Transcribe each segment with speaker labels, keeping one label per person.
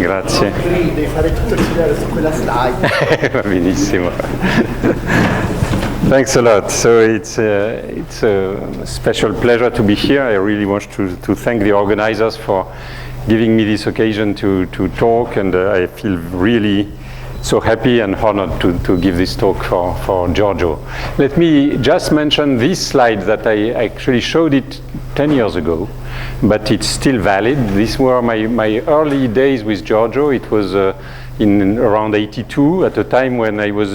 Speaker 1: Grazie.
Speaker 2: Devi fare tutto girare su quella slide.
Speaker 1: Va benissimo. Thanks a lot. So it's a special pleasure to be here. I really want to thank the organizers for giving me this occasion to talk, and I feel really so happy and honored to give this talk for Giorgio. Let me just mention this slide that I actually showed it 10 years ago, but it's still valid. These were my early days with Giorgio. It was in around 82, at a time when I was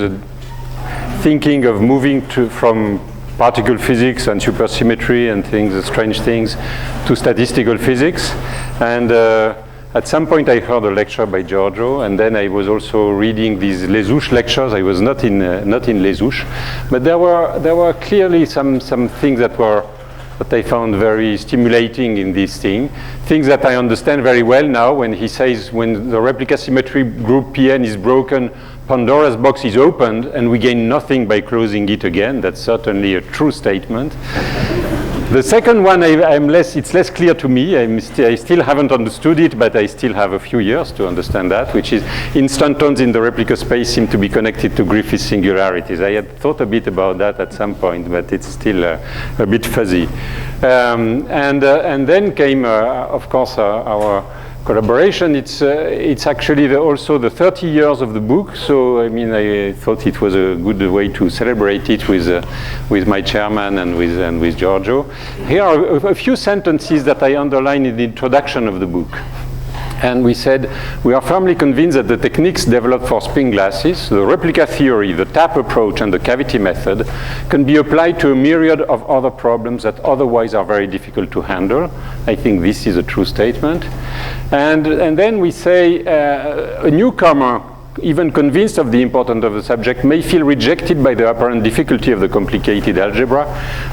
Speaker 1: thinking of moving from particle physics and supersymmetry and things, strange things, to statistical physics. And at some point I heard a lecture by Giorgio, and then I was also reading these Les Houches lectures. I was not in Les Houches, but there were clearly some things that I found very stimulating in this thing. Things that I understand very well now when he says when the replica symmetry group Pn is broken, Pandora's box is opened and we gain nothing by closing it again. That's certainly a true statement. The second one, it's less clear to me. I still haven't understood it, but I still have a few years to understand that, which is instantons in the replica space seem to be connected to Griffith singularities. I had thought a bit about that at some point, but it's still a bit fuzzy. And then came, of course, our collaboration. It's actually also the 30 years of the book. So I mean, I thought it was a good way to celebrate it with my chairman and with Giorgio. Here are a few sentences that I underline in the introduction of the book. And we said, we are firmly convinced that the techniques developed for spin glasses, the replica theory, the tap approach, and the cavity method can be applied to a myriad of other problems that otherwise are very difficult to handle. I think this is a true statement. And then we say, a newcomer, even convinced of the importance of the subject, may feel rejected by the apparent difficulty of the complicated algebra.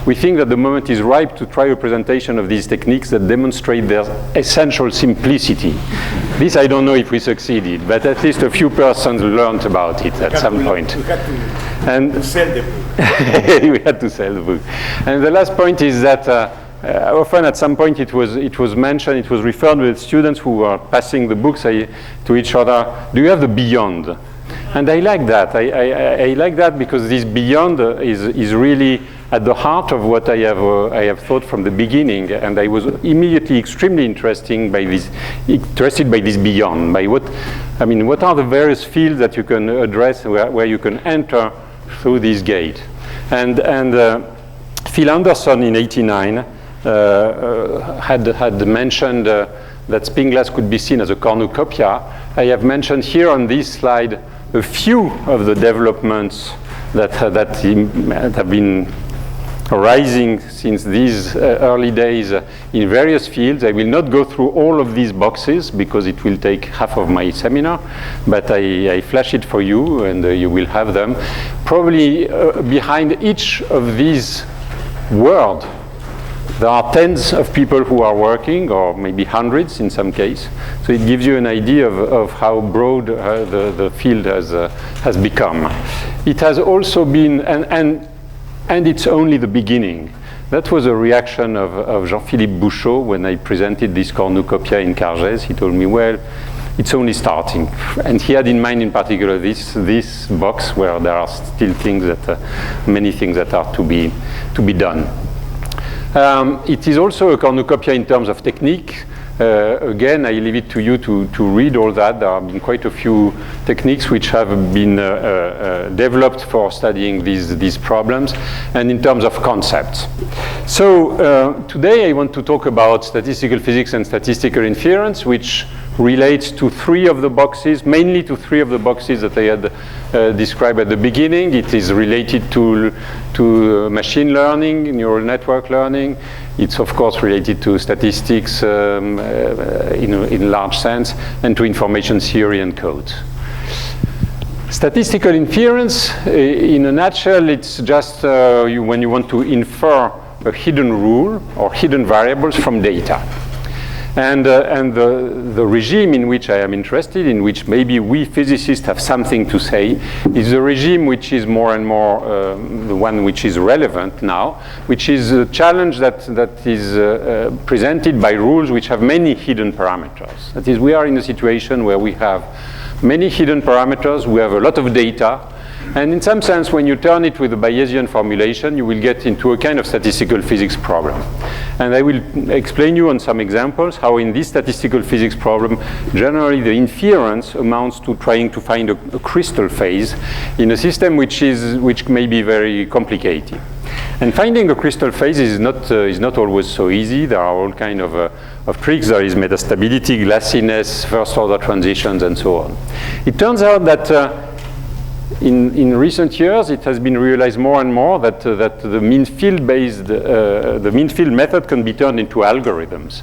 Speaker 1: We think that the moment is ripe to try a presentation of these techniques that demonstrate their essential simplicity. This I don't know if we succeeded, but at least a few persons learned about it at some point.
Speaker 2: We had to sell the book.
Speaker 1: We had to sell the book. And the last point is that often at some point it was mentioned, it was referred with students who were passing the books to each other, do you have the beyond? And I like that. I like that because this beyond is really at the heart of what I have thought from the beginning, and I was immediately extremely interested by this beyond, by what are the various fields that you can address where you can enter through this gate. And Phil Anderson in '89 had mentioned that spin glass could be seen as a cornucopia. I have mentioned here on this slide a few of the developments that have been arising since these early days in various fields. I will not go through all of these boxes because it will take half of my seminar, but I flash it for you and you will have them. Probably behind each of these words, there are tens of people who are working, or maybe hundreds in some case. So it gives you an idea of how broad the field has become. It has also been, and it's only the beginning. That was a reaction of Jean-Philippe Bouchot when I presented this cornucopia in Cargès. He told me, well, it's only starting. And he had in mind in particular this box where there are still things many things that are to be done. It is also a cornucopia in terms of technique. Again, I leave it to you to read all that. There have been quite a few techniques which have been developed for studying these problems, and in terms of concepts. So today I want to talk about statistical physics and statistical inference, which relates to three of the boxes, mainly to three of the boxes that I had described at the beginning. It is related to machine learning, neural network learning. It's of course related to statistics in large sense, and to information theory and code. Statistical inference, in a nutshell, it's just when you want to infer a hidden rule or hidden variables from data. And the regime in which I am interested, in which maybe we physicists have something to say, is the regime which is more and more the one which is relevant now, which is a challenge that is presented by rules which have many hidden parameters. That is, we are in a situation where we have many hidden parameters, we have a lot of data, and in some sense, when you turn it with a Bayesian formulation, you will get into a kind of statistical physics problem. And I will explain you on some examples how in this statistical physics problem, generally the inference amounts to trying to find a crystal phase in a system which may be very complicated. And finding a crystal phase is not always so easy. There are all kinds of tricks. There is metastability, glassiness, first order transitions, and so on. It turns out that in recent years, it has been realized more and more that the mean field method can be turned into algorithms,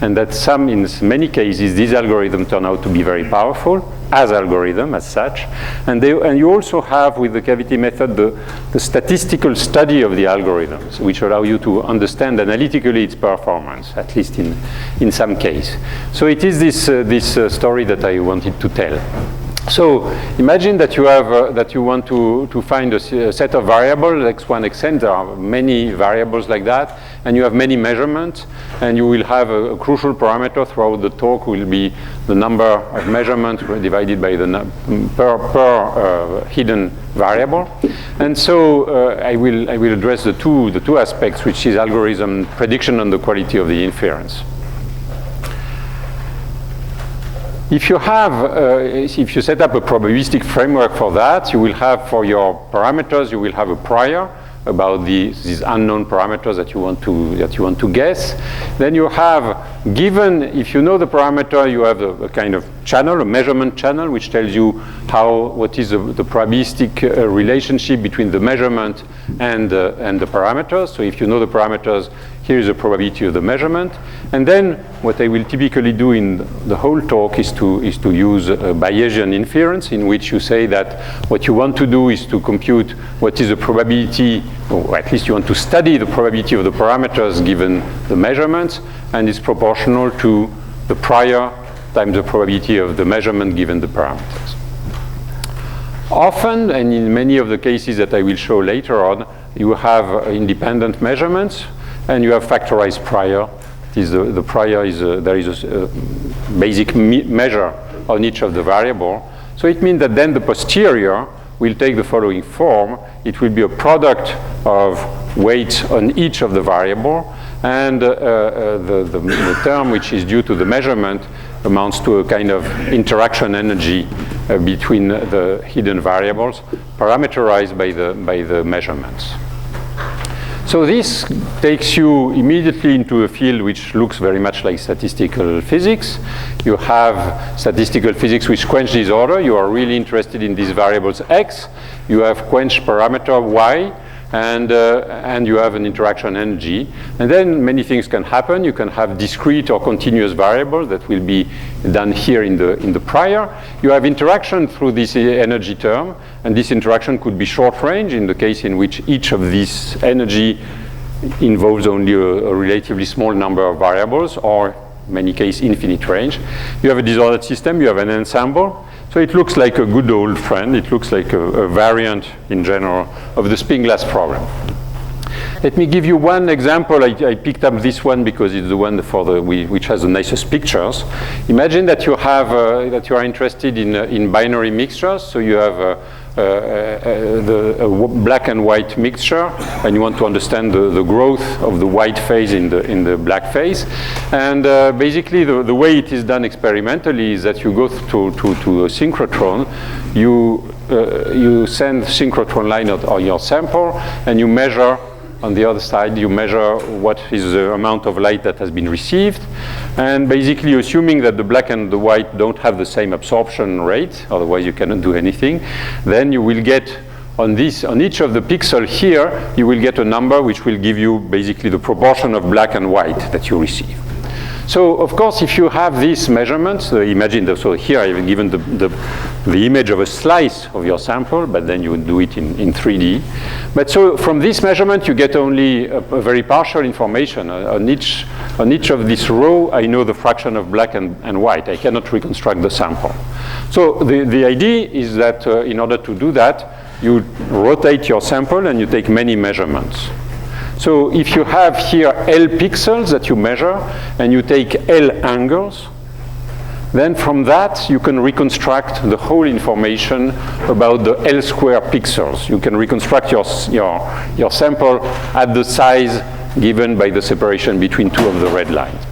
Speaker 1: and that in many cases, these algorithms turn out to be very powerful as algorithm as such, and you also have with the cavity method the statistical study of the algorithms, which allow you to understand analytically its performance, at least in some case. So it is this story that I wanted to tell. So imagine that you have that you want to find a set of variables, x1, xn. There are many variables like that, and you have many measurements, and you will have a crucial parameter throughout the talk will be the number of measurements divided by the per hidden variable. And so I will address the two aspects, which is algorithm prediction and the quality of the inference. If you set up a probabilistic framework for that, you will have for your parameters, you will have a prior about these unknown parameters that you want to guess. Then you have, given, if you know the parameter, you have a kind of channel, a measurement channel, which tells you what is the probabilistic relationship between the measurement and the parameters. So if you know the parameters, here is the probability of the measurement. And then what I will typically do in the whole talk is to use a Bayesian inference, in which you say that what you want to do is to compute what is the probability, or at least you want to study the probability of the parameters given the measurements, and it's proportional to the prior times the probability of the measurement given the parameters. Often, and in many of the cases that I will show later on, you have independent measurements, and you have factorized prior. The prior is there is a basic measure on each of the variable. So it means that then the posterior will take the following form. It will be a product of weights on each of the variable, and the term which is due to the measurement amounts to a kind of interaction energy between the hidden variables, parameterized by the measurements. So this takes you immediately into a field which looks very much like statistical physics. You have statistical physics which quench disorder. You are really interested in these variables x. You have quenched parameter y, and you have an interaction energy. And then many things can happen. You can have discrete or continuous variables that will be done here in the prior. You have interaction through this energy term, and this interaction could be short range in the case in which each of these energy involves only a relatively small number of variables, or in many cases infinite range. You have a disordered system, you have an ensemble. So it looks like a good old friend. It looks like a variant in general of the spin glass problem. Let me give you one example. I picked up this one because it's the one which has the nicest pictures. Imagine that you are interested in binary mixtures. So you have a black and white mixture, and you want to understand the growth of the white phase in the black phase. And basically, the way it is done experimentally is that you go to a synchrotron, you send synchrotron line on your sample, and you measure. On the other side, you measure what is the amount of light that has been received. And basically, assuming that the black and the white don't have the same absorption rate, otherwise you cannot do anything, then you will get on each of the pixels here, you will get a number which will give you basically the proportion of black and white that you receive. So, of course, if you have these measurements, imagine, so here I've given the image of a slice of your sample, but then you would do it in 3D. But so from this measurement, you get only a very partial information. On each on each of this row, I know the fraction of black and white. I cannot reconstruct the sample. So the idea is that in order to do that, you rotate your sample and you take many measurements. So if you have here L pixels that you measure and you take L angles, then from that you can reconstruct the whole information about the L square pixels. You can reconstruct your sample at the size given by the separation between two of the red lines.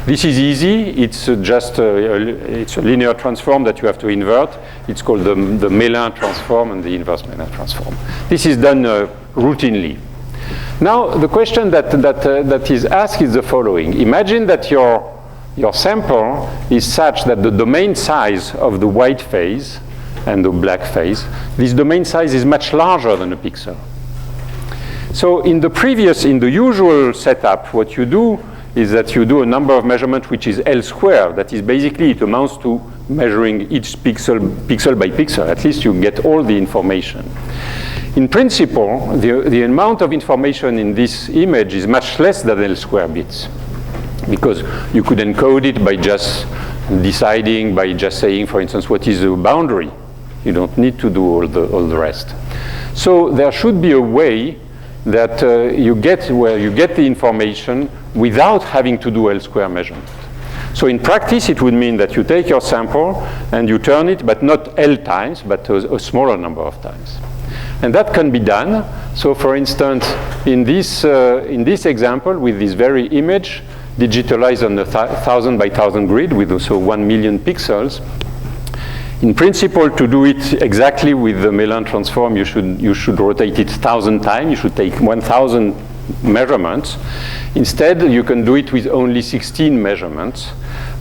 Speaker 1: This is easy. It's just it's a linear transform that you have to invert. It's called the Mellin transform and the inverse Mellin transform. This is done routinely. Now the question that is asked is the following. Imagine that your sample is such that the domain size of the white phase and the black phase, this domain size is much larger than a pixel. So in the usual setup, what you do is that you do a number of measurements which is L squared. That is basically, it amounts to measuring each pixel by pixel. At least you get all the information. In principle, the amount of information in this image is much less than L square bits, because you could encode it by just deciding, by just saying, for instance, what is the boundary. You don't need to do all the rest. So there should be a way that you get the information without having to do L square measurement. So in practice, it would mean that you take your sample and you turn it, but not L times, but a smaller number of times. And that can be done. So for instance, in this example, with this very image, digitalized on a 1,000 by 1,000 grid with also 1 million pixels, in principle, to do it exactly with the Mellin transform, you should rotate it 1,000 times. You should take 1,000 measurements. Instead, you can do it with only 16 measurements,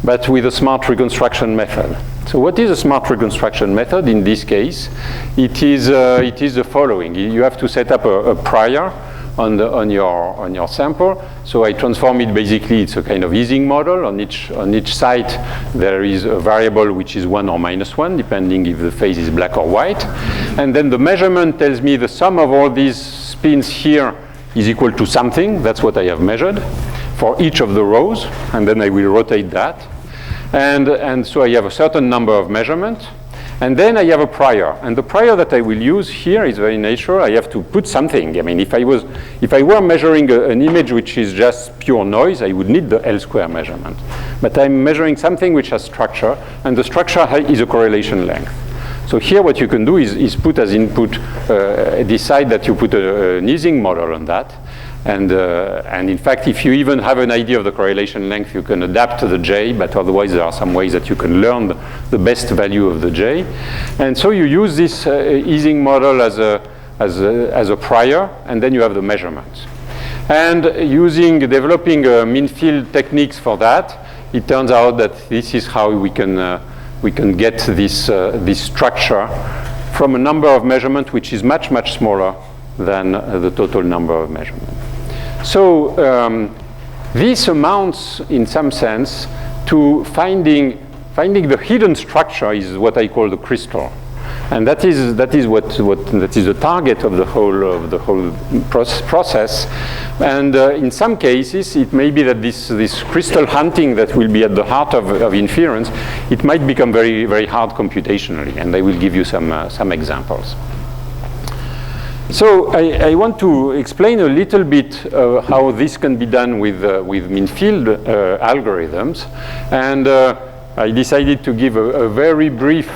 Speaker 1: but with a smart reconstruction method. So what is a smart reconstruction method in this case? It is the following. You have to set up a prior on your sample. So I transform it basically, it's a kind of Ising model. On each site there is a variable which is 1 or -1, depending if the phase is black or white. And then the measurement tells me the sum of all these spins here is equal to something. That's what I have measured for each of the rows, and then I will rotate that. And so I have a certain number of measurements. And then I have a prior. And the prior that I will use here is very natural. I have to put something. I mean, if I were measuring an image which is just pure noise, I would need the L square measurement. But I'm measuring something which has structure, and the structure is a correlation length. So here what you can do is put as input, decide that you put an Ising model on that. And in fact, if you even have an idea of the correlation length, you can adapt to the J, but otherwise there are some ways that you can learn the best value of the J. And so you use this Ising model as a prior, and then you have the measurements. And developing mean field techniques for that, it turns out that this is how we can get this structure from a number of measurements which is much, much smaller than the total number of measurements. So this amounts, in some sense, to finding the hidden structure is what I call the crystal, and that is the target of the whole process. And in some cases, it may be that this crystal hunting that will be at the heart of inference, it might become very, very hard computationally, and I will give you some examples. So I want to explain a little bit how this can be done with mean field algorithms, and I decided to give a very brief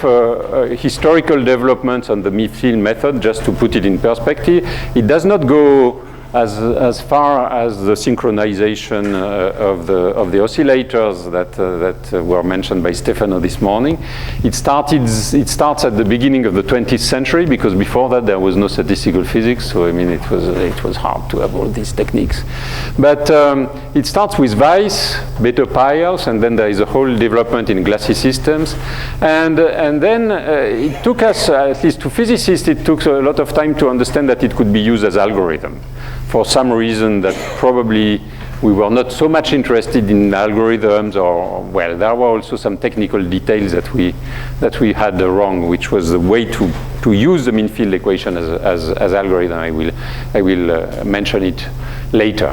Speaker 1: historical development on the mean field method, just to put it in perspective. It does not go as far as the synchronization of the oscillators that were mentioned by Stefano this morning. It starts at the beginning of the 20th century, because before that there was no statistical physics. So I mean, it was hard to have all these techniques. But it starts with Weiss, beta piles, and then there is a whole development in glassy systems. And then it took us, at least to physicists, it took a lot of time to understand that it could be used as algorithm. For some reason that probably we were not so much interested in algorithms, or, well, there were also some technical details that we had wrong, which was the way to use the mean field equation as algorithm. I will mention it later.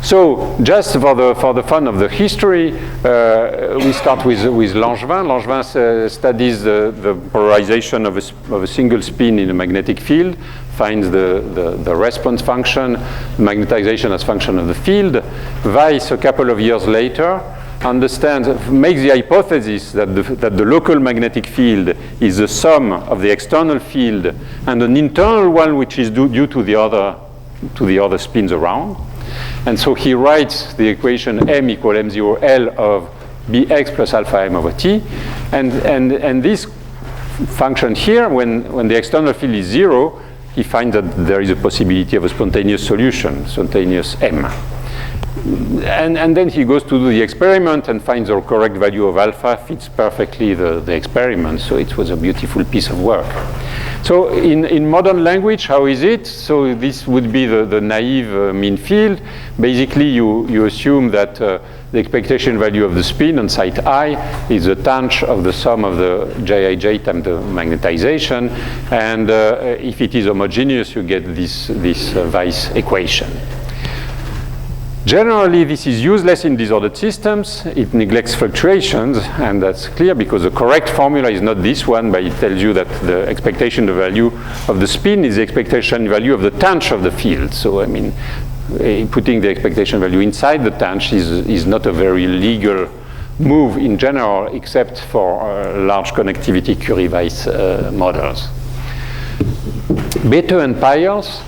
Speaker 1: So just for the fun of the history, we start with Langevin. Langevin studies the polarization of a single spin in a magnetic field, finds the response function, magnetization as function of the field. Weiss, a couple of years later, makes the hypothesis that the local magnetic field is the sum of the external field and an internal one which is due to the other spins around. And so he writes the equation m equal m0 L of bx plus alpha m over t. And this function here, when the external field is 0, he finds that there is a possibility of a spontaneous solution, spontaneous m. And then he goes to do the experiment and finds the correct value of alpha fits perfectly the experiment. So it was a beautiful piece of work. So in modern language, how is it? So this would be the naive mean field. Basically, you assume that the expectation value of the spin on site I is the tanh of the sum of the jij times the magnetization. And if it is homogeneous, you get this Weiss equation. Generally, this is useless in disordered systems. It neglects fluctuations, and that's clear because the correct formula is not this one, but it tells you that the expectation value of the spin is the expectation value of the tanh of the field. So, I mean, putting the expectation value inside the tanh is not a very legal move in general, except for large connectivity Curie-Weiss models. Bethe and Peierls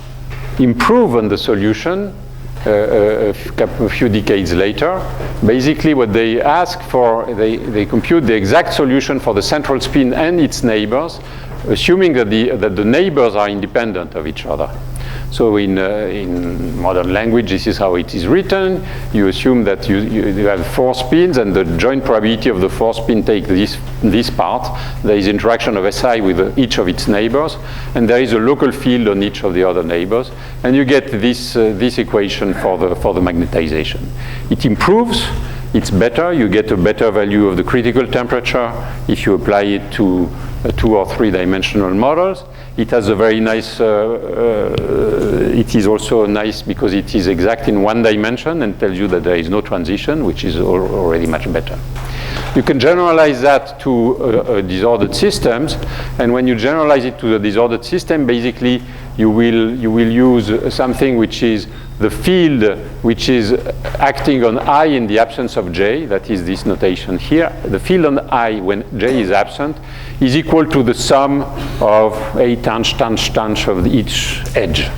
Speaker 1: improve on the solution a few decades later. Basically what they ask for, they compute the exact solution for the central spin and its neighbors, assuming that the neighbors are independent of each other. So in modern language, this is how it is written. You assume that you have 4 spins, and the joint probability of the 4 spin take this part. There is interaction of SI with each of its neighbors, and there is a local field on each of the other neighbors, and you get this equation for the magnetization. It improves. It's better. You get a better value of the critical temperature if you apply it to 2 or 3 dimensional models. It has a very nice, it is also nice because it is exact in 1 dimension and tells you that there is no transition, which is already much better. You can generalize that to disordered systems, and when you generalize it to the disordered system, basically you will use something which is the field which is acting on I in the absence of J, that is this notation here. The field on I when J is absent is equal to the sum of A tanh of each edge.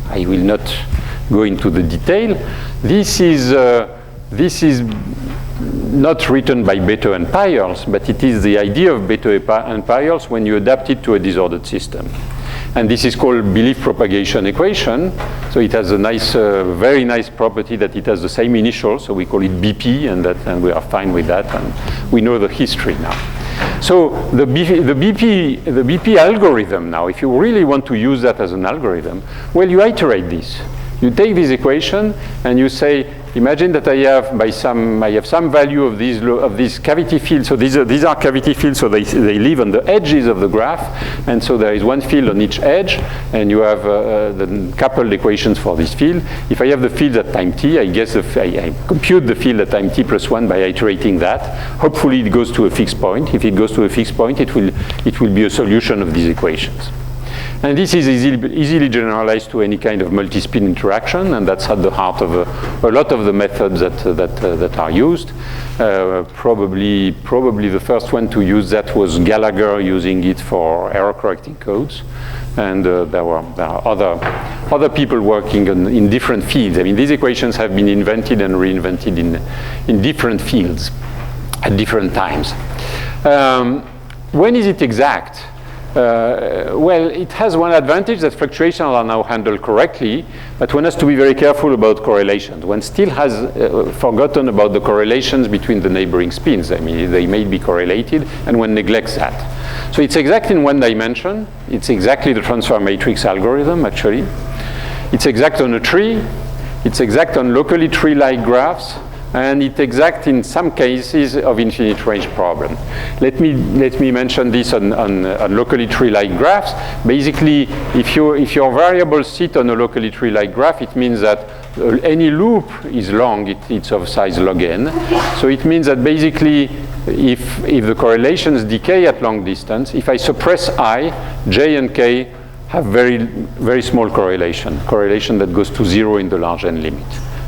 Speaker 1: I will not go into the detail. This is not written by Bethe and Peierls, but it is the idea of Bethe and Peierls when you adapt it to a disordered system. And this is called belief propagation equation. So it has a nice, very nice property that it has the same initial, so we call it BP, and we are fine with that, and we know the history now. So the BP algorithm now, if you really want to use that as an algorithm, well, you iterate this. You take this equation and you say, imagine that I have some value of these cavity fields. So these are cavity fields, so they live on the edges of the graph, and so there is one field on each edge, and you have the coupled equations for this field. If I have the field at time t, I compute the field at time t plus 1 by iterating that. Hopefully it goes to a fixed point. If it goes to a fixed point, it will be a solution of these equations. And this is easily generalized to any kind of multi-spin interaction, and that's at the heart of a lot of the methods that are used. Probably the first one to use that was Gallagher, using it for error correcting codes. And there are other people working in different fields. I mean, these equations have been invented and reinvented in different fields at different times. When is it exact? Well, it has one advantage, that fluctuations are now handled correctly, but one has to be very careful about correlations. One still has forgotten about the correlations between the neighboring spins. I mean, they may be correlated, and one neglects that. So it's exact in 1 dimension. It's exactly the transfer matrix algorithm, actually. It's exact on a tree. It's exact on locally tree-like graphs. And it's exact in some cases of infinite range problem. Let me mention this on locally tree-like graphs. Basically, if your variables sit on a locally tree-like graph, it means that any loop is long, it's of size log n. So it means that basically if the correlations decay at long distance, if I suppress I, j and k have very small correlation that goes to 0 in the large n limit.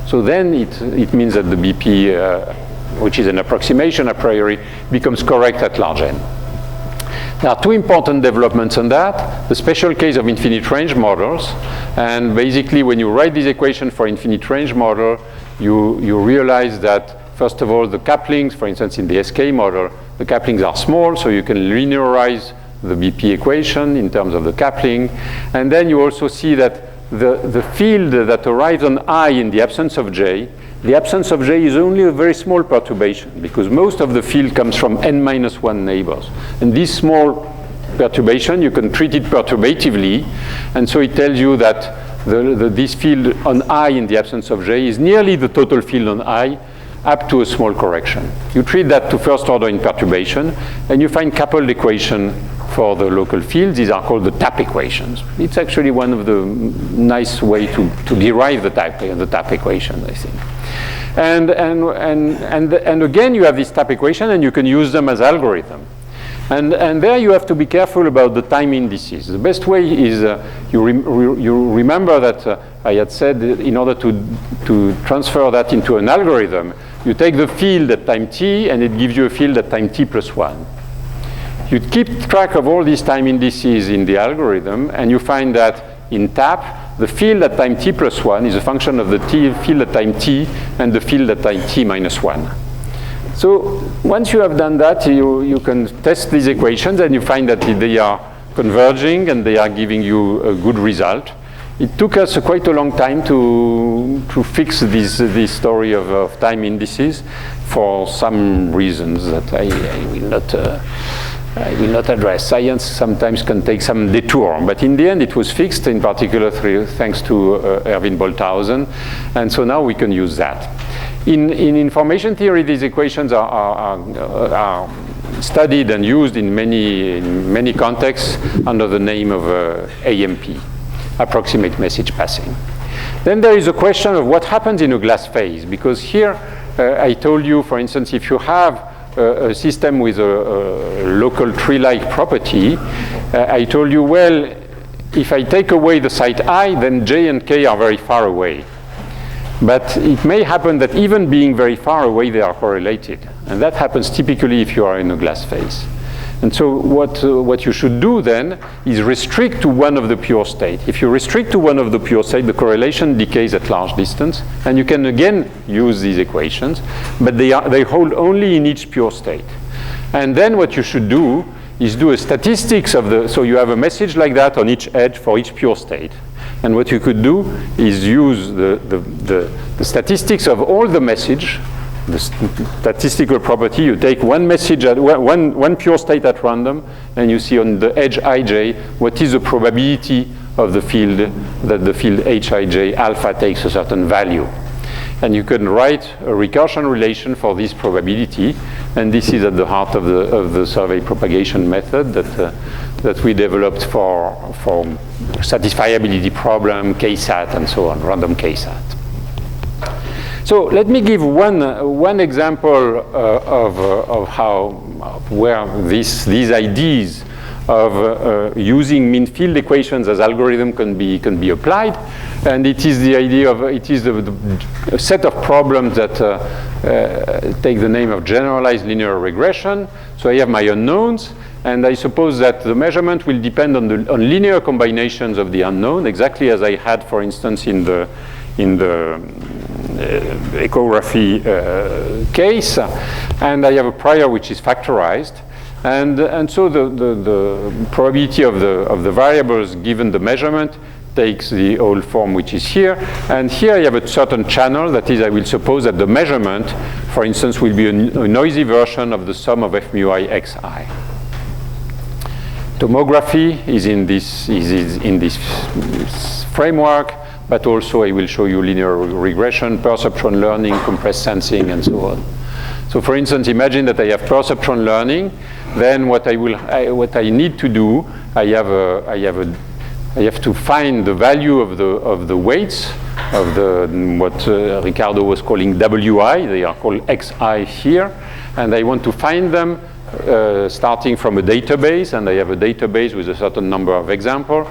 Speaker 1: So then it means that the BP, which is an approximation a priori, becomes correct at large n. There are two important developments on that. The special case of infinite range models, and basically when you write this equation for infinite range model, you realize that first of all the couplings, for instance in the SK model, the couplings are small, so you can linearize the BP equation in terms of the coupling. And then you also see that the field that arrives on I in the absence of J, the absence of J is only a very small perturbation because most of the field comes from n-1 neighbors. And this small perturbation, you can treat it perturbatively. And so it tells you that this field on I in the absence of J is nearly the total field on I up to a small correction. You treat that to first order in perturbation, and you find coupled equation for the local fields. These are called the tap equations. It's actually one of the nice way to derive the tap equation, I think. And again, you have this tap equation, and you can use them as algorithm. And there you have to be careful about the time indices. The best way is you remember that I had said in order to transfer that into an algorithm, you take the field at time t, and it gives you a field at time t plus 1. You keep track of all these time indices in the algorithm, and you find that in tap, the field at time t plus 1 is a function of the field at time t and the field at time t minus 1. So once you have done that, you can test these equations, and you find that they are converging, and they are giving you a good result. It took us quite a long time to fix this story of time indices for some reasons that I will not address. Science sometimes can take some detour, but in the end it was fixed, in particular thanks to Erwin Bolthausen, and so now we can use that. In information theory, these equations are studied and used in many contexts under the name of AMP, approximate message passing. Then there is a question of what happens in a glass phase, because here I told you, for instance, if you have a system with a local tree-like property, I told you, well, if I take away the site I, then J and K are very far away. But it may happen that even being very far away, they are correlated. And that happens typically if you are in a glass phase. And so what you should do then is restrict to one of the pure state. If you restrict to one of the pure state, the correlation decays at large distance. And you can again use these equations, but they hold only in each pure state. And then what you should do is do a statistics of the, so you have a message like that on each edge for each pure state. And what you could do is use the statistics of all the message, the statistical property. You take one message at one pure state at random, and you see on the edge ij what is the probability of the field that the field hij alpha takes a certain value. And you can write a recursion relation for this probability, and this is at the heart of the survey propagation method that we developed for satisfiability problem, KSAT, and so on, random KSAT. So let me give one example of where these ideas of using mean field equations as algorithm can be applied, and it is the idea of a set of problems that take the name of generalized linear regression. So I have my unknowns, and I suppose that the measurement will depend on linear combinations of the unknown, exactly as I had, for instance, in the ecography case, and I have a prior which is factorized, and so the probability of the variables given the measurement takes the old form which is here, and here I have a certain channel, that is, I will suppose that the measurement, for instance, will be a noisy version of the sum of f mu I xi. Tomography is in this framework, but also I will show you linear regression, perceptron learning, compressed sensing, and so on. So for instance, imagine that I have perceptron learning. Then what I need to do, I have a I have to find the value of the weights of what Ricardo was calling WI. They are called XI here, and I want to find them starting from a database, and I have a database with a certain number of examples.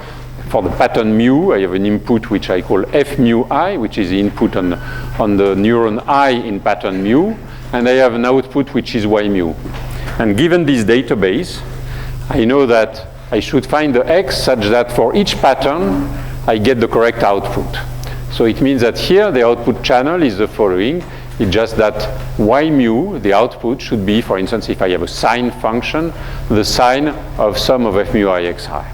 Speaker 1: For the pattern mu, I have an input which I call f mu I, which is the input on the neuron I in pattern mu, and I have an output which is y mu. And given this database, I know that I should find the x such that for each pattern, I get the correct output. So it means that here the output channel is the following. It's just that y mu, the output, should be, for instance, if I have a sine function, the sine of sum of f mu I xi.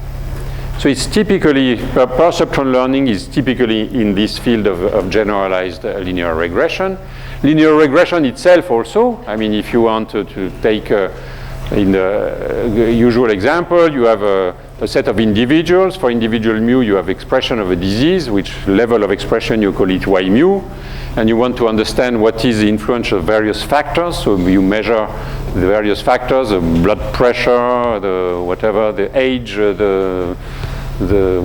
Speaker 1: So it's typically, perceptron learning is typically in this field of generalized linear regression. Linear regression itself also, I mean, if you want to take in the usual example, you have a set of individuals. For individual mu, you have expression of a disease, which level of expression you call it y mu. And you want to understand what is the influence of various factors. So you measure the various factors, the blood pressure, the whatever, the age, the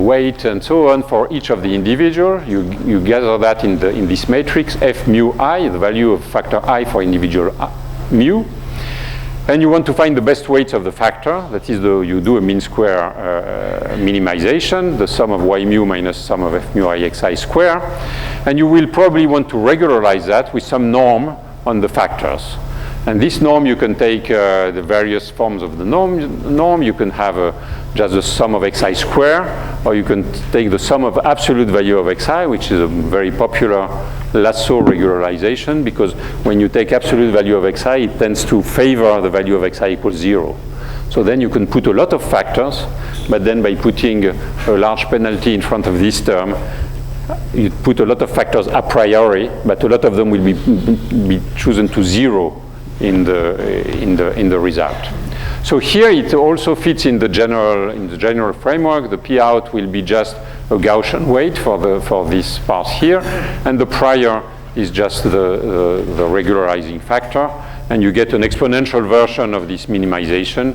Speaker 1: weight, and so on for each of the individual. You gather that in this matrix, f mu I, the value of factor I for individual mu. And you want to find the best weights of the factor. That is, you do a mean square minimization, the sum of y mu minus sum of f mu I xi square. And you will probably want to regularize that with some norm on the factors. And this norm, you can take the various forms of the norm. You can have just the sum of xi square, or you can take the sum of absolute value of xi, which is a very popular lasso regularization, because when you take absolute value of xi, it tends to favor the value of xi equals 0. So then you can put a lot of factors, but then by putting a large penalty in front of this term, you put a lot of factors a priori, but a lot of them will be chosen to 0 in the result. So here it also fits in the general framework. The P out will be just a Gaussian weight for this part here, and the prior is just the regularizing factor, and you get an exponential version of this minimization.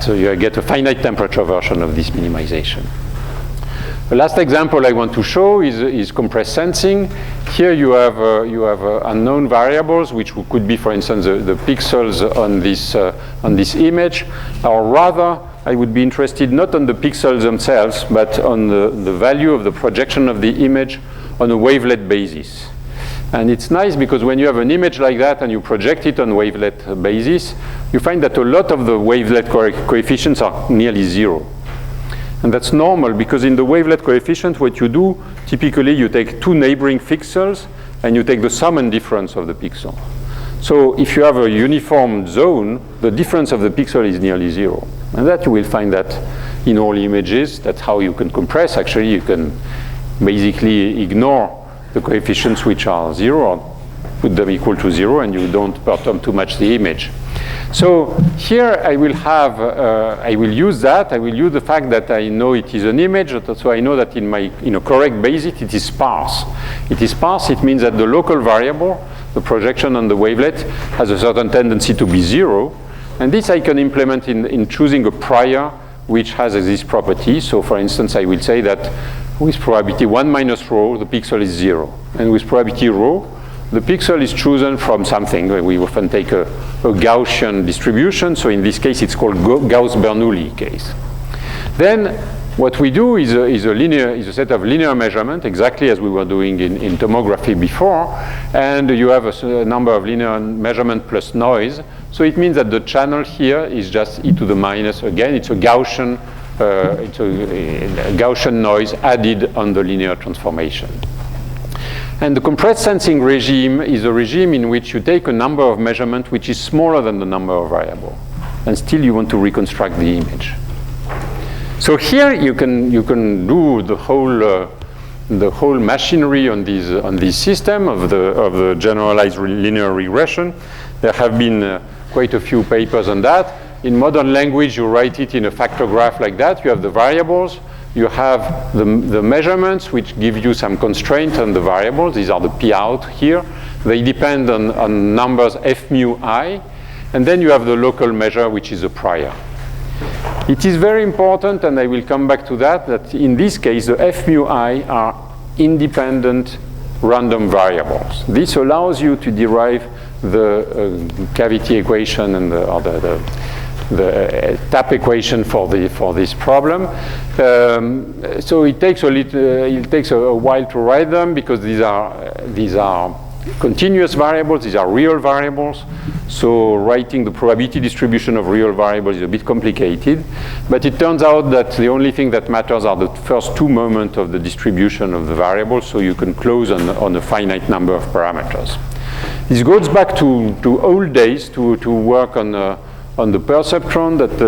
Speaker 1: You get a finite temperature version of this minimization. The last example I want to show is compressed sensing. Here you have unknown variables, which could be, for instance, the pixels on this image, or rather, I would be interested not on the pixels themselves, but on the value of the projection of the image on a wavelet basis. And it's nice because when you have an image like that and you project it on wavelet basis, you find that a lot of the wavelet coefficients are nearly 0. And that's normal because in the wavelet coefficient, what you do, typically you take two neighboring pixels and you take the sum and difference of the pixel. So if you have a uniform zone, the difference of the pixel is nearly 0. And that you will find that in all images. That's how you can compress. Actually, you can basically ignore the coefficients which are 0 or put them equal to 0, and you don't perturb too much the image. So here I will use that. I will use the fact that I know it is an image, so I know that in a correct basis it is sparse. It is sparse. It means that the local variable, the projection on the wavelet, has a certain tendency to be 0. And this I can implement in choosing a prior which has this property. So for instance, I will say that with probability 1 minus rho, the pixel is 0. And with probability rho, the pixel is chosen from something. We often take a Gaussian distribution. So in this case, it's called Gauss-Bernoulli case. Then what we do is a set of linear measurement, exactly as we were doing in tomography before. And you have a number of linear measurement plus noise. So it means that the channel here is just e to the minus. Again, it's a Gaussian noise added on the linear transformation. And the compressed sensing regime is a regime in which you take a number of measurements which is smaller than the number of variables, and still you want to reconstruct the image. So here you can do the whole machinery on this system of the generalized linear regression. There have been quite a few papers on that. In modern language, you write it in a factor graph like that. You have the variables. You have the measurements which give you some constraint on the variables. These are the P out here. They depend on numbers f mu I. And then you have the local measure, which is a prior. It is very important, and I will come back to that, that in this case, the f mu I are independent random variables. This allows you to derive the cavity equation and the tap equation for this problem. So it takes a while to write them because these are continuous variables. These are real variables. So writing the probability distribution of real variables is a bit complicated. But it turns out that the only thing that matters are the first two moments of the distribution of the variables. So you can close on a finite number of parameters. This goes back to old days to work on the perceptron, that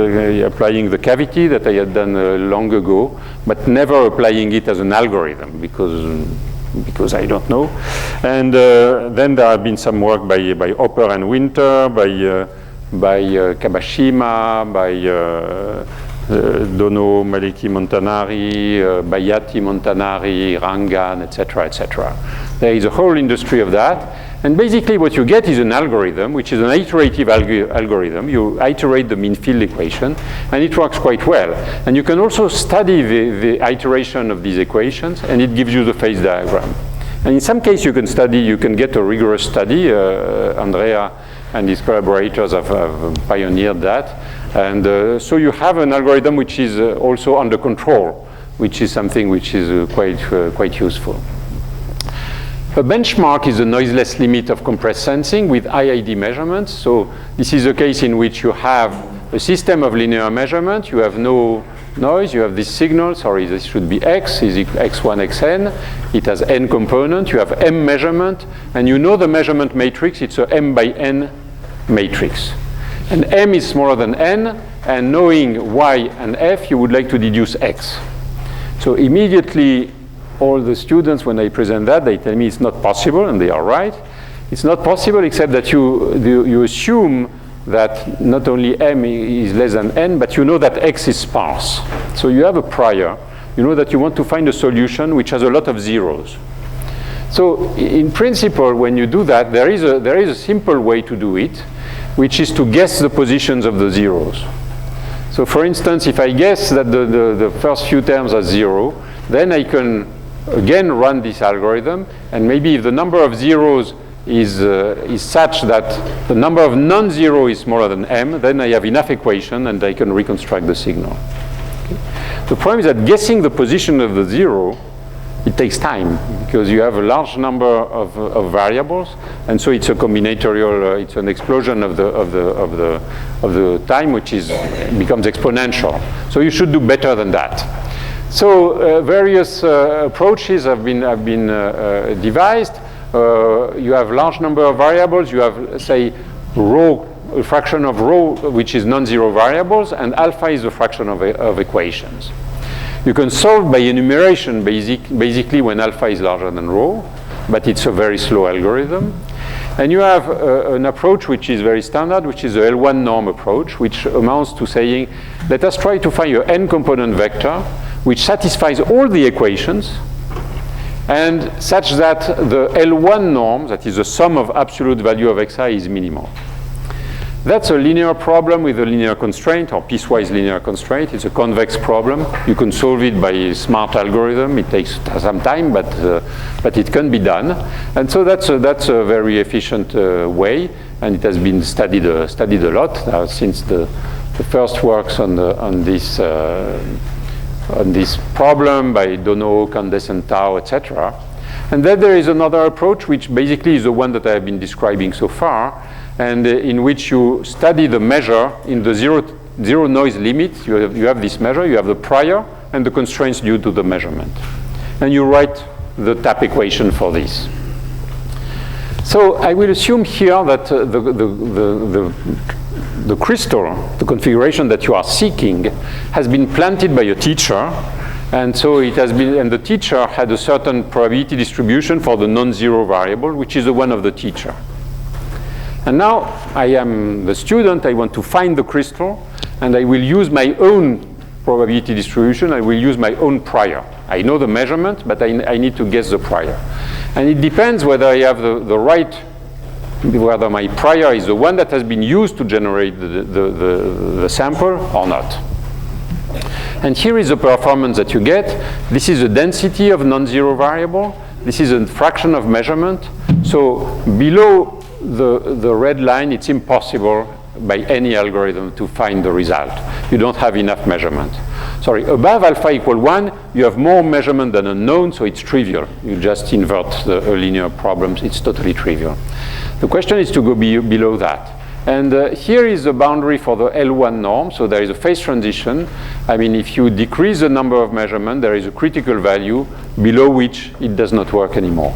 Speaker 1: applying the cavity that I had done long ago, but never applying it as an algorithm because I don't know. And then there have been some work by Hopper and Winter, by Kabashima, by Dono, Maleki, Montanari, Bayati, Montanari, Rangan, etc., etc. There is a whole industry of that. And basically what you get is an algorithm, which is an iterative algorithm. You iterate the mean field equation, and it works quite well. And you can also study the iteration of these equations, and it gives you the phase diagram. And in some cases you can get a rigorous study. Andrea and his collaborators have pioneered that. And so you have an algorithm which is also under control, which is something which is quite useful. A benchmark is a noiseless limit of compressed sensing with IID measurements. So this is a case in which you have a system of linear measurement. You have no noise. You have this signal. Sorry, this should be x is equal x1, xn. It has n component. You have m measurement. And you know the measurement matrix. It's a m by n matrix. And m is smaller than n. And knowing y and f, you would like to deduce x. So immediately, all the students, when I present that, they tell me it's not possible, and they are right. It's not possible except that you assume that not only m is less than n, but you know that x is sparse. So you have a prior. You know that you want to find a solution which has a lot of zeros. So in principle, when you do that, there is a simple way to do it, which is to guess the positions of the zeros. So for instance, if I guess that the first few terms are 0, then I can again run this algorithm, and maybe if the number of zeros is such that the number of non-zero is smaller than m, then I have enough equation and I can reconstruct the signal. Okay. The problem is that guessing the position of the zero, it takes time because you have a large number of variables, and so it's a combinatorial, it's an explosion of the time which becomes exponential. So you should do better than that. So various approaches have been devised. You have large number of variables. You have, say, a fraction of rho, which is non-zero variables, and alpha is a fraction of equations. You can solve by enumeration, basically when alpha is larger than rho, but it's a very slow algorithm. And you have an approach which is very standard, which is the L1 norm approach, which amounts to saying, let us try to find an n-component vector which satisfies all the equations, and such that the L1 norm, that is the sum of absolute value of xi, is minimal. That's a linear problem with a linear constraint, or piecewise linear constraint. It's a convex problem. You can solve it by a smart algorithm. It takes some time, but it can be done. And so that's a very efficient way, and it has been studied a lot since the first works on this problem by Dono, Candes, and Tao, etc. And then there is another approach, which basically is the one that I have been describing so far, and in which you study the measure in the zero noise limit. You have this measure, you have the prior, and the constraints due to the measurement. And you write the tap equation for this. So I will assume here that the crystal, the configuration that you are seeking, has been planted by a teacher, and so it has been, and the teacher had a certain probability distribution for the non-zero variable, which is the one of the teacher. And now I am the student, I want to find the crystal, and I will use my own probability distribution, I will use my own prior. I know the measurement, but I need to guess the prior. And it depends whether I have the right, whether my prior is the one that has been used to generate the sample or not. And here is the performance that you get. This is the density of non-zero variable. This is a fraction of measurement. So below the red line, it's impossible by any algorithm to find the result. You don't have enough measurement. Sorry, above alpha equal 1, you have more measurement than unknown, so it's trivial. You just invert the linear problems. It's totally trivial. The question is to go below that. And here is the boundary for the L1 norm. So there is a phase transition. I mean, if you decrease the number of measurements, there is a critical value below which it does not work anymore.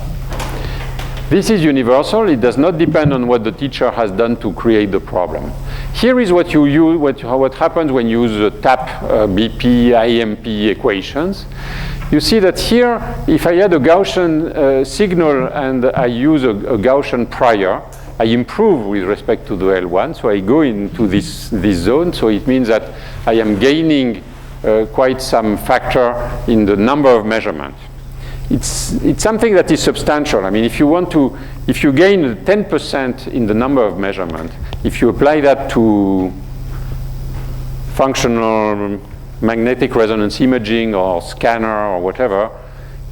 Speaker 1: This is universal. It does not depend on what the teacher has done to create the problem. Here is what you use, what happens when you use the TAP, BP, IMP equations. You see that here, if I had a Gaussian signal and I use a Gaussian prior, I improve with respect to the L1, so I go into this zone. So it means that I am gaining quite some factor in the number of measurements. It's something that is substantial. I mean, if you gain 10% in the number of measurements, if you apply that to functional magnetic resonance imaging or scanner or whatever,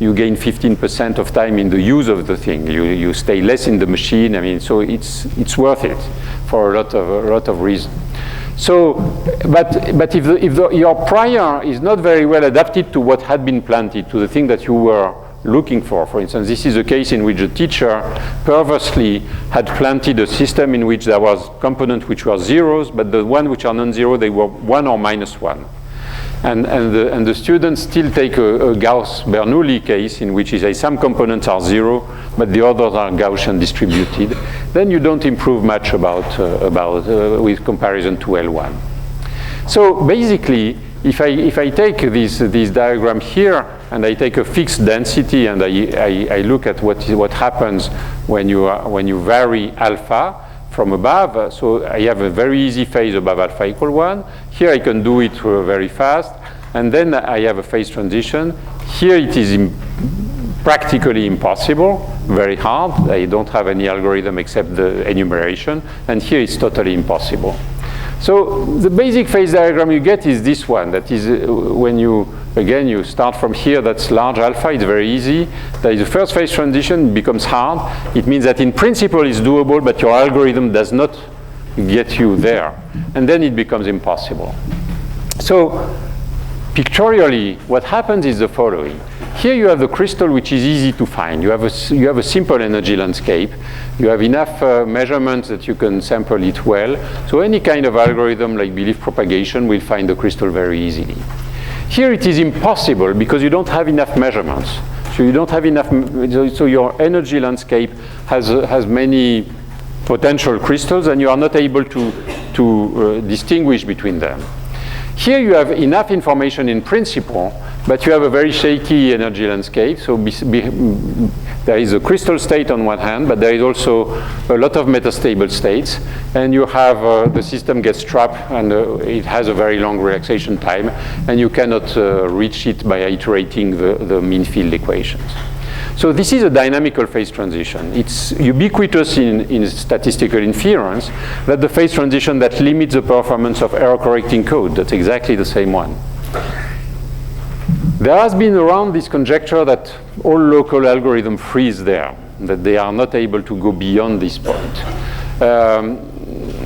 Speaker 1: you gain 15% of time in the use of the thing. You stay less in the machine. I mean, so it's worth it for a lot of reasons. So, but if your prior is not very well adapted to what had been planted, to the thing that you were looking for instance, this is a case in which the teacher perversely had planted a system in which there was components which were zeros, but the ones which are non-zero, they were 1 or -1. And the students still take a Gauss-Bernoulli case in which you say some components are 0, but the others are Gaussian distributed. Then you don't improve much with comparison to L1. So basically, if I take this diagram here and I take a fixed density and I look at what happens when you vary alpha from above, so I have a very easy phase above alpha equal 1. Here I can do it very fast, and then I have a phase transition. Here it is practically impossible, very hard. I don't have any algorithm except the enumeration, and here it's totally impossible. So the basic phase diagram you get is this one. That is when you start from here, that's large alpha, it's very easy. There is the first phase transition, it becomes hard. It means that in principle it's doable, but your algorithm does not get you there. And then it becomes impossible. So pictorially, what happens is the following. Here you have the crystal, which is easy to find. You have a simple energy landscape. You have enough measurements that you can sample it well. So any kind of algorithm like belief propagation will find the crystal very easily. Here it is impossible because you don't have enough measurements. So you don't have enough. So your energy landscape has many potential crystals, and you are not able to distinguish between them. Here you have enough information in principle, but you have a very shaky energy landscape. So there is a crystal state on one hand, but there is also a lot of metastable states. And you have the system gets trapped, and it has a very long relaxation time, and you cannot reach it by iterating the mean field equations. So this is a dynamical phase transition. It's ubiquitous in statistical inference that the phase transition that limits the performance of error correcting code. That's exactly the same one. There has been around this conjecture that all local algorithms freeze there, that they are not able to go beyond this point.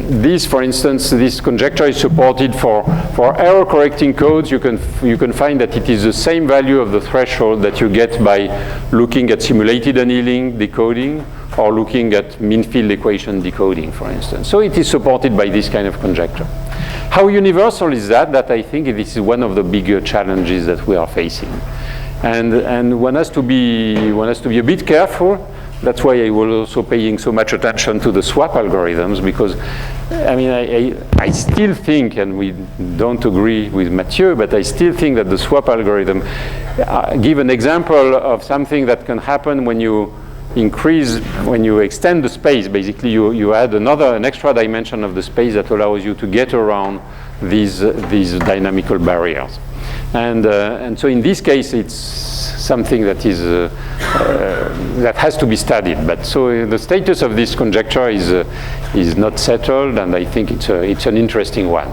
Speaker 1: This, for instance, this conjecture is supported for error correcting codes. You can find that it is the same value of the threshold that you get by looking at simulated annealing decoding or looking at mean field equation decoding, for instance. So it is supported by this kind of conjecture. How universal is that? That I think this is one of the bigger challenges that we are facing, and one has to be a bit careful. That's why I was also paying so much attention to the swap algorithms, because I mean, I still think, and we don't agree with Mathieu, but I still think that the swap algorithm give an example of something that can happen when you extend the space. Basically, you add an extra dimension of the space that allows you to get around these dynamical barriers. And so in this case, it's something that is that has to be studied. But so the status of this conjecture is not settled, and I think it's an interesting one.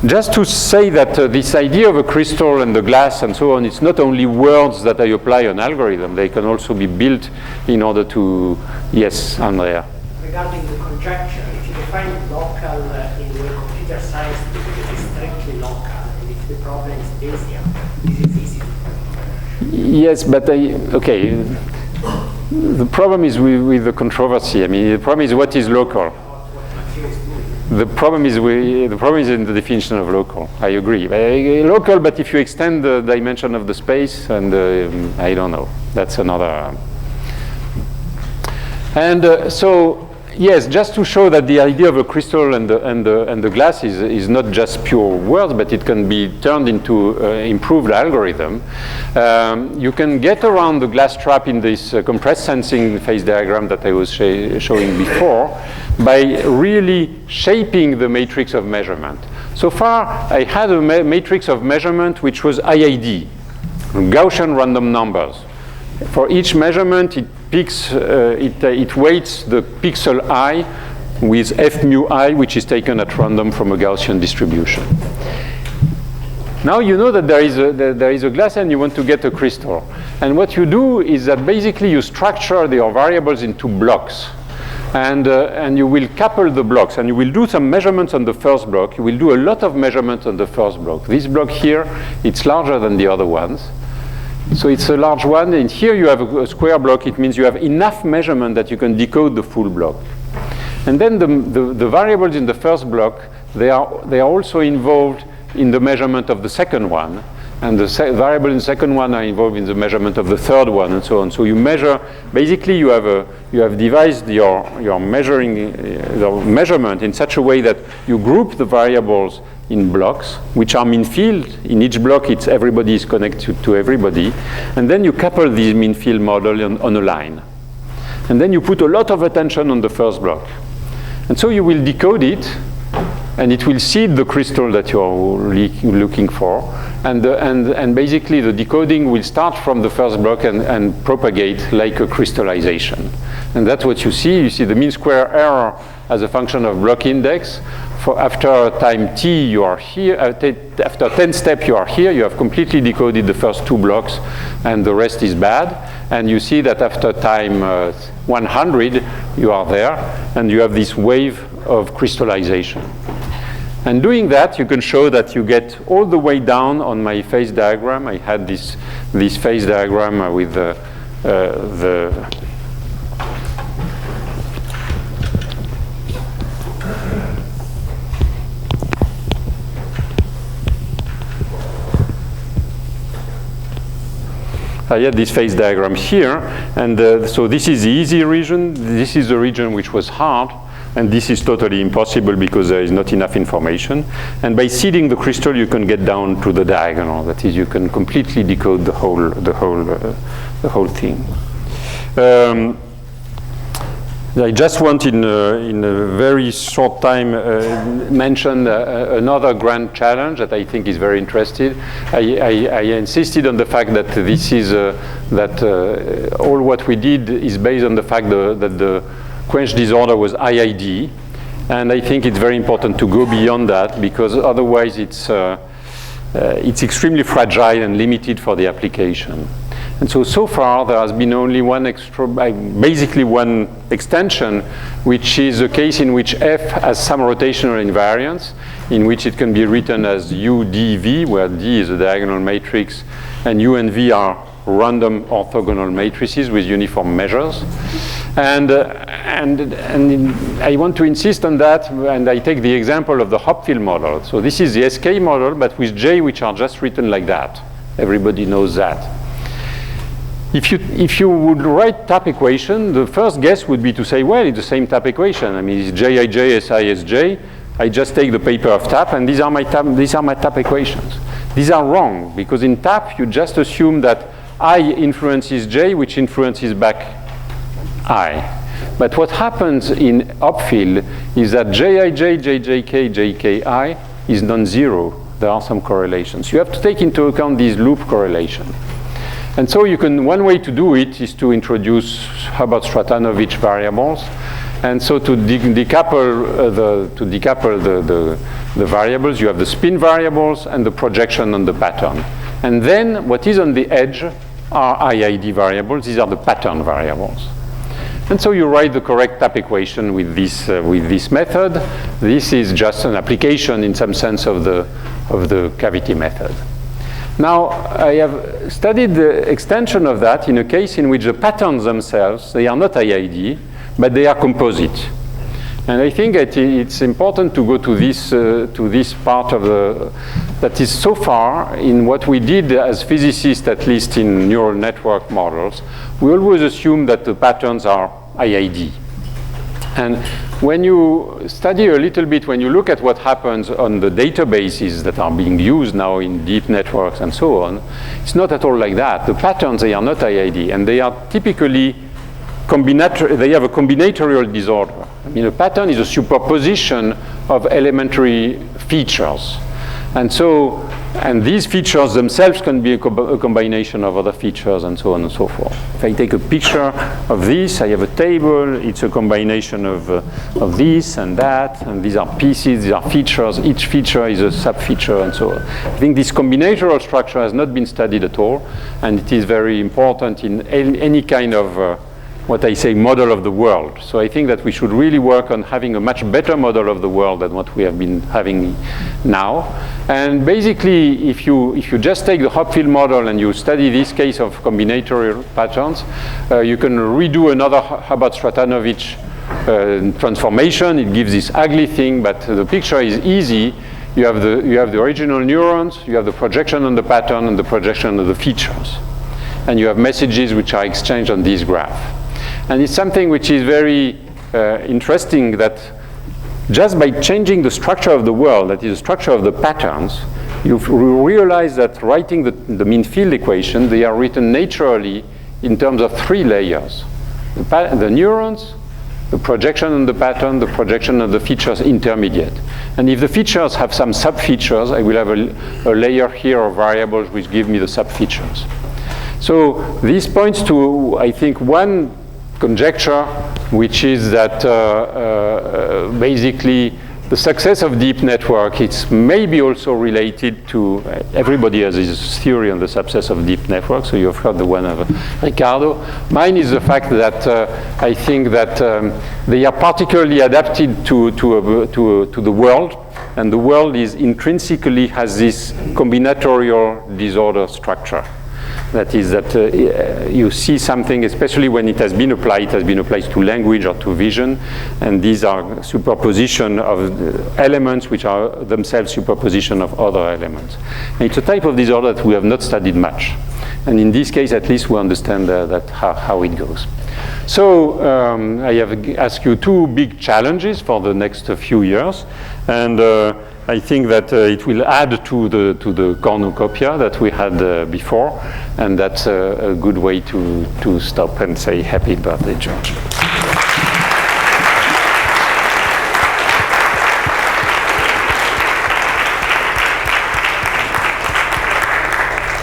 Speaker 1: Just to say that this idea of a crystal and the glass and so on, it's not only words that I apply on algorithm, they can also be built in order to, yes, Andrea.
Speaker 3: Regarding the conjecture, if you define local in the computer science, it is strictly local, and if the problem is Bayesian, this is easy to conjecture.
Speaker 1: Yes, but okay, the problem is with the controversy. I mean, the problem is what is local. The problem is in the definition of local. I agree. Local, but if you extend the dimension of the space, and I don't know, that's another. And so, yes, just to show that the idea of a crystal and the glass is not just pure words, but it can be turned into improved algorithm. You can get around the glass trap in this compressed sensing phase diagram that I was showing before by really shaping the matrix of measurement. So far, I had a matrix of measurement which was IID, Gaussian random numbers. For each measurement, it picks, it weights the pixel I with f mu I, which is taken at random from a Gaussian distribution. Now you know that there is a glass and you want to get a crystal. And what you do is that basically you structure your variables into blocks. And you will couple the blocks, and you will do some measurements on the first block. You will do a lot of measurements on the first block. This block here, it's larger than the other ones. So it's a large one, and here you have a square block. It means you have enough measurement that you can decode the full block. And then the variables in the first block, they are also involved in the measurement of the second one. And the variables in the second one are involved in the measurement of the third one, and so on. So you measure, basically you have devised your measurement in such a way that you group the variables in blocks, which are mean field. In each block, everybody is connected to everybody. And then you couple this mean field model on a line. And then you put a lot of attention on the first block. And so you will decode it, and it will seed the crystal that you're looking for. And basically the decoding will start from the first block and propagate like a crystallization. And that's what you see. You see the mean square error as a function of block index. For after time t, you are here. After 10 steps, you are here. You have completely decoded the first two blocks, and the rest is bad. And you see that after time 100, you are there, and you have this wave of crystallization. And doing that, you can show that you get all the way down on my phase diagram. I had this phase diagram with the I had this phase diagram here, and so this is the easy region. This is the region which was hard. And this is totally impossible because there is not enough information. And by seeding the crystal, you can get down to the diagonal. That is, you can completely decode the whole thing. I just want, in a very short time, mention another grand challenge that I think is very interesting. I insisted on the fact that this is all what we did is based on the fact that the quench disorder was IID, and I think it's very important to go beyond that because otherwise it's extremely fragile and limited for the application. And so far there has been only basically one extension, which is a case in which F has some rotational invariance, in which it can be written as UDV, where D is a diagonal matrix, and U and V are random orthogonal matrices with uniform measures. And I want to insist on that, and I take the example of the Hopfield model. So this is the SK model, but with J, which are just written like that. Everybody knows that. If you would write tap equation, the first guess would be to say, well, it's the same tap equation. I mean, it's Jij, Si, Sj. I just take the paper of tap, and these are my tap equations. These are wrong, because in tap, you just assume that I influences J, which influences back I. But what happens in Hopfield is that Jij, Jjk, Jki is non-zero. There are some correlations. You have to take into account these loop correlations. And so one way to do it is to introduce Hubbard-Stratanovich variables. And so to decouple the variables. You have the spin variables and the projection on the pattern. And then what is on the edge are IID variables. These are the pattern variables. And so you write the correct tap equation with this method. This is just an application in some sense of the cavity method. Now, I have studied the extension of that in a case in which the patterns themselves, they are not IID, but they are composite. And I think it's important to go to this part of that is so far in what we did as physicists, at least in neural network models, we always assume that the patterns are IID. And when you study a little bit, when you look at what happens on the databases that are being used now in deep networks and so on, it's not at all like that. The patterns, they are not IID, and they are typically they have a combinatorial disorder. I mean, a pattern is a superposition of elementary features. And these features themselves can be a combination of other features and so on and so forth. If I take a picture of this, I have a table, it's a combination of this and that, and these are pieces, these are features, each feature is a sub-feature and so on. I think this combinatorial structure has not been studied at all, and it is very important in any kind of what I say, model of the world. So I think that we should really work on having a much better model of the world than what we have been having now. And basically, if you just take the Hopfield model and you study this case of combinatorial patterns, you can redo another Hubbard-Stratanovich transformation. It gives this ugly thing, but the picture is easy. You have the original neurons, you have the projection on the pattern and the projection of the features. And you have messages which are exchanged on this graph. And it's something which is very interesting, that just by changing the structure of the world, that is the structure of the patterns, you realize that writing the mean field equation, they are written naturally in terms of 3 layers. The neurons, the projection on the pattern, the projection of the features intermediate. And if the features have some sub-features, I will have a layer here of variables which give me the sub-features. So this points to, I think, one conjecture, which is that basically the success of deep network, it's maybe also related to, everybody has his theory on the success of deep network, so you've heard the one of Ricardo. Mine is the fact that I think that they are particularly adapted to the world, and the world is intrinsically has this combinatorial disorder structure. That is that you see something, especially when it has been applied to language or to vision, and these are superposition of elements which are themselves superposition of other elements. And it's a type of disorder that we have not studied much. And in this case, at least, we understand how it goes. So I have asked you 2 big challenges for the next few years. And I think that it will add to the cornucopia that we had before, and that's a good way to stop and say happy birthday, George.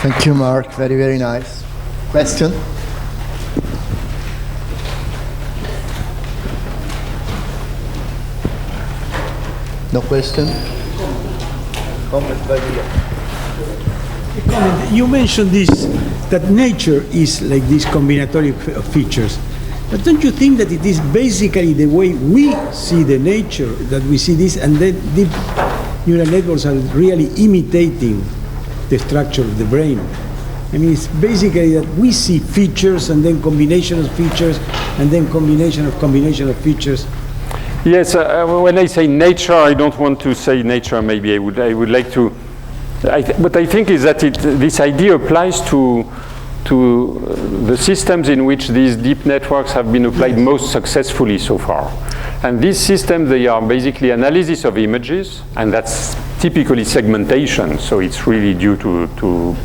Speaker 2: Thank you, Marc. Very, very nice. Question? No question?
Speaker 4: You mentioned this, that nature is like this combinatory of features. But don't you think that it is basically the way we see the nature, that we see this, and then deep neural networks are really imitating the structure of the brain? I mean, it's basically that we see features and then combination of features and then combination of features.
Speaker 1: Yes, when I say nature, I don't want to say nature. Maybe I would like to. What I think is that this idea applies to the systems in which these deep networks have been applied most successfully so far. And these systems, they are basically analysis of images, and that's typically segmentation. So it's really due to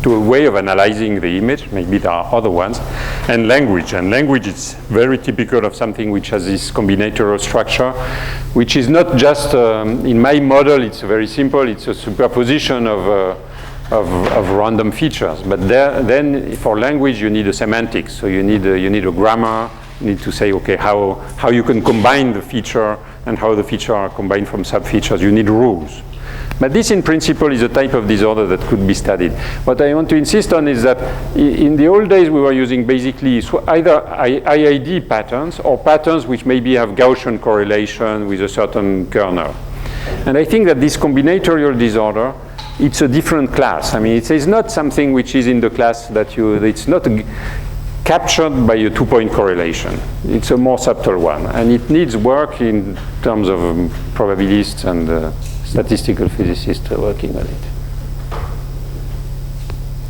Speaker 1: a way of analyzing the image. Maybe there are other ones. And language. And language is very typical of something which has this combinatorial structure, which is not just, in my model, it's very simple. It's a superposition of random features. But then for language, you need a semantics. So you need a grammar. You need to say, okay, how you can combine the feature and how the features are combined from sub-features. You need rules. But this, in principle, is a type of disorder that could be studied. What I want to insist on is that in the old days, we were using basically either IID patterns or patterns which maybe have Gaussian correlation with a certain kernel. And I think that this combinatorial disorder, it's a different class. I mean, it's not something which is in the class that it's not captured by a two-point correlation. It's a more subtle one. And it needs work in terms of probabilists and statistical physicists working on it.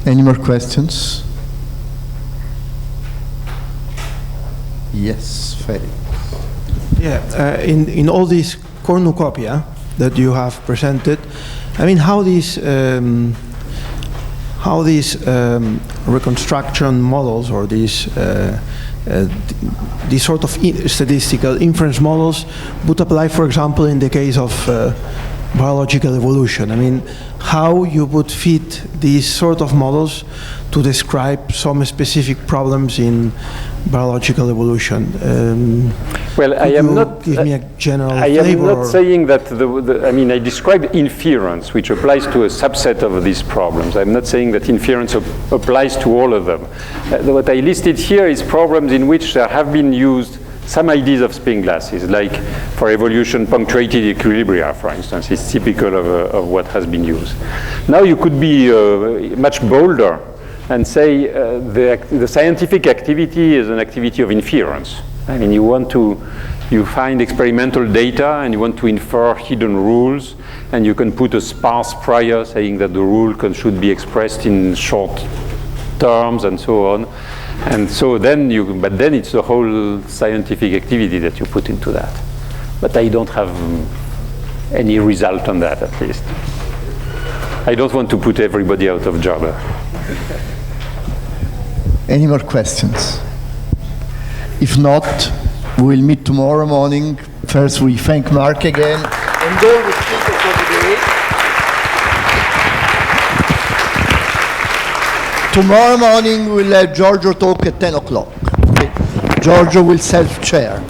Speaker 2: Any more questions? Yes, Freddy.
Speaker 5: Yeah, in all these cornucopia that you have presented, I mean, how these reconstruction models or these sort of statistical inference models would apply, for example, in the case of biological evolution. I mean, how you would fit these sort of models to describe some specific problems in biological evolution.
Speaker 1: Well, I am not.
Speaker 5: Give me a general
Speaker 1: I am not saying that. I mean, I described inference, which applies to a subset of these problems. I'm not saying that inference applies to all of them. What I listed here is problems in which there have been used some ideas of spin glasses, like for evolution, punctuated equilibria, for instance, is typical of what has been used. Now you could be much bolder and say the scientific activity is an activity of inference. I mean, you find experimental data and you want to infer hidden rules, and you can put a sparse prior saying that the rule should be expressed in short terms and so on. And so then but then it's the whole scientific activity that you put into that. But I don't have any result on that, at least. I don't want to put everybody out of job.
Speaker 2: Any more questions? If not, we'll meet tomorrow morning. First, we thank Marc again. And all the speakers for today. Tomorrow morning, we'll have Giorgio talk at 10 o'clock. Okay. Giorgio will self-chair.